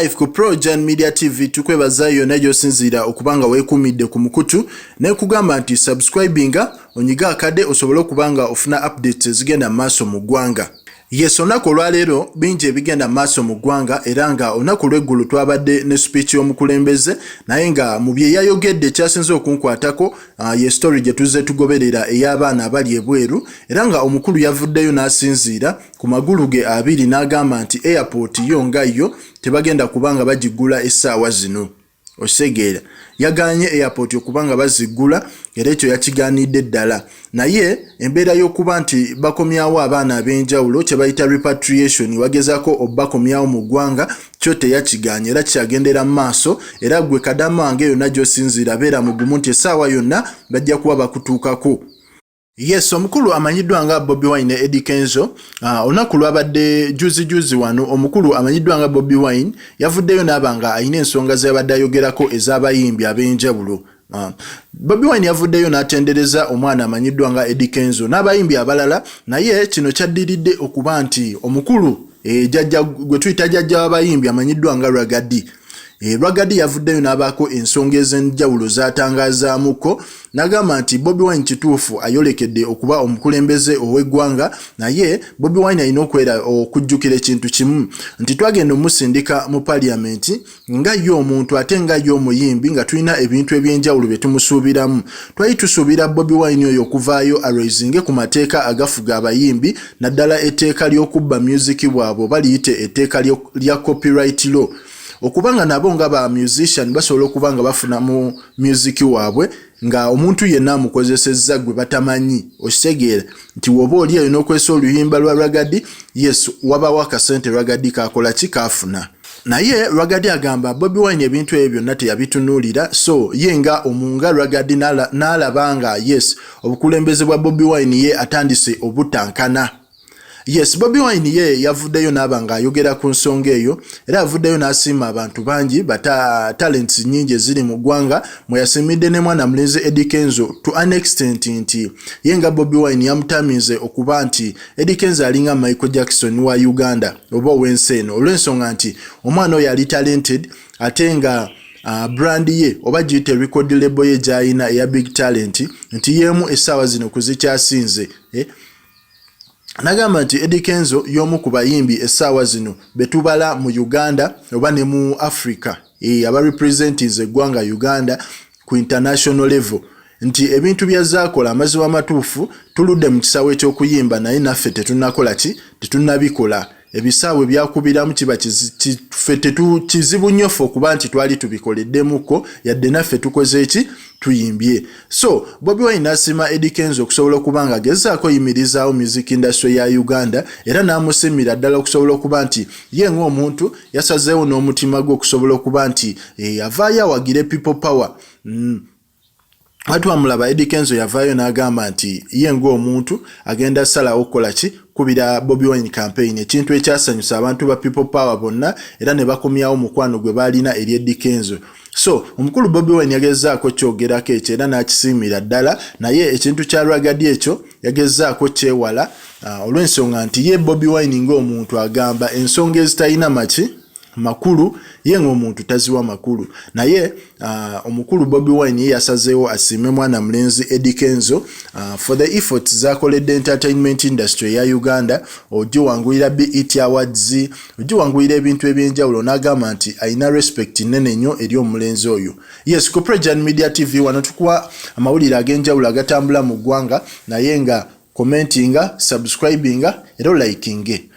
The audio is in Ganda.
live ku Projan Media TV tukwebaza yonna gy'osinziira okubanga weekumidde ku mukutu ne kugamba nti subscribinga onyiga akadde osobole okubanga ofuna updates ezigenda maaso mu ggwanga. Yes, olunaku olwaleero bingi ebigenda maaso mu ggwanga era nga olunaku lw'eggulu twabadde ne speech y'omukulembeze naye nga mu bye yayogedde ekyasinze okunkwatako ye story gye tuzze tugoberera ey'abaana abali ebweru era nga omukulu yavuddeyo n'asinziira ku magulu ge abiri n'agamba nti airport yo nga yo tebagenda kubanga bagigula essaawa zino. Osegeera yaganye airport okubanga bazigula era ekyo yakigaanidde ddala naye embeera y'okuba nti bakomyawo abaana ab'enjawulo kye bayita repatriation wagezaako obbakomyawo mu ggwanga kyo teyakiganye era kyagendera mu maaso era gwe kadama wange yonna gy'osinziira beera mugumu nti essaawa yonna bajja kuba bakutuukako. Yes, omukulu amanyiddwa nga Bobi Wine Eddie Kenzo olunaku lwabadde juzi wano omukulu amanyiddwa nga Bobi Wine yavuddeyo n'abanga ayina ensonga z'abadde ayogerako ez'abayimbi ab'enjawulo. Bobi Wine yavuddeyo n'atendereza omwana amanyiddwa nga Eddie Kenzo n'abayimbi abalala naye kino kyaddiridde okuba nti omukulu gwe tuyita jjajja w'abayimbi amanyiddwa nga Ragadi. Ragadi yavuddeyo n'abaako ensonga ez'enjawulo z'atangazaamuko n'agamba nti Bobi Wine kituufu ayolekedde okuba omukulembeze ow'eggwanga naye Bobi Wine alina okujjukira ekintu kimu nti twagenda omusindika mu paliamenti nga ye omuntu ate nga ye omuyimbi nga tulina ebintu eby'enjawulo bye tumusuubiramu. Twali tusuubira Bobi Wine oyo okuvaayo araisinge ku mateeka agafuga abayimbi naddala etteeka ly'okubba music bwabwe oba liyite etteeka lya copyright law okubanga nabo nga ba musician basobola okubanga bafuna mu music waabwe nga omuntu yenna amukozesezza gwe batamanyi. Okitegeera nti woba oli alina okwesa oluyimba lwa Ragadi yes wabawo akasente Ragadi kakola ki kaafuna naye Ragadi agamba Bobi Wine ebintu ebyo byonna teyabitunuulira so ye nga omunga Ragadi n'alabanga yes obukulembeze bwa Bobi Wine ye atandise obutankana. Yes, Bobi Wine ye yavuddeyo n'abanga ayogera ku nsonga eyo era yavuddeyo n'asiima abantu bangi talents nyingi eziri mu ggwanga mwe yasimidde ne mwana mulenzi Eddie Kenzo to an extent nti ye nga Bobi Wine yamutamize okuba nti Eddie Kenzo alinga Michael Jackson wa Uganda oba ow'ensi eno olw'ensonga nti omwana oyo ali talented ate nga brand ye oba giyite record label ye gy'alina eya Big Talent nti yeemu essaawa zino kuzikyasinze Nagamba nti Eddie Kenzo y'omu ku bayimbi essaawa zino betubala mu Uganda oba ne mu Africa aba representatives eggwanga Uganda ku international level nti ebintu byazaakola amazima amatuufu tuludde mu kisaawe eky'okuyimba naye naffe tetunnakola ki tetunnabikola ebisaawe byakubiramu kiba ffe kizibu nnyo ffe okuba nti twali tubikoleddemukko yadde naffe tukoze eki tuyimbye. So Bobi Wine n'asiima Eddie Kenzo okusobola okuba nga agezaako yimirizaawo music industry ya Uganda era n'amusiimira ddala okusobola okuba nti ye ng'omuntu yasazeewo n'omutima gwe okusobola okuba nti avaayo awagire people power. Atwamulaba Eddie Kenzo yavaayo n'agamba nti ye ng'omuntu agenda salawo okukola ki kubira Bobi Wine campaign ekintu ekyasanyusa abantu ba people power bonna era ne bakomyawo mukwano gwe baalina eri Eddie Kenzo. So omukulu Bobi Wine yagezaako kyogerako ekyo era n'akisiimira ddala naye ekintu kya Ragadi ekyo yagezaako kyewala olw'ensonga nti ye Bobi Wine ng'omuntu agamba ensonga ezitalina makulu ye ng'omuntu taziwa makulu naye omukulu Bobi Wine ye yasazeewo asiime mwana mulenzi Eddie Kenzo for the efforts z'akoledde entertainment industry ya Uganda ogiwangulira BET Awards ogiwangulira ebintu eby'enjawulo n'agamba nti ayina respect nnene nnyo eri omulenzi oyo. Yes, ku Projan Media TV wano tukuwa amawulire ag'enjawulo agatambula mu ggwanga naye nga commentinga subscribinga era likinge.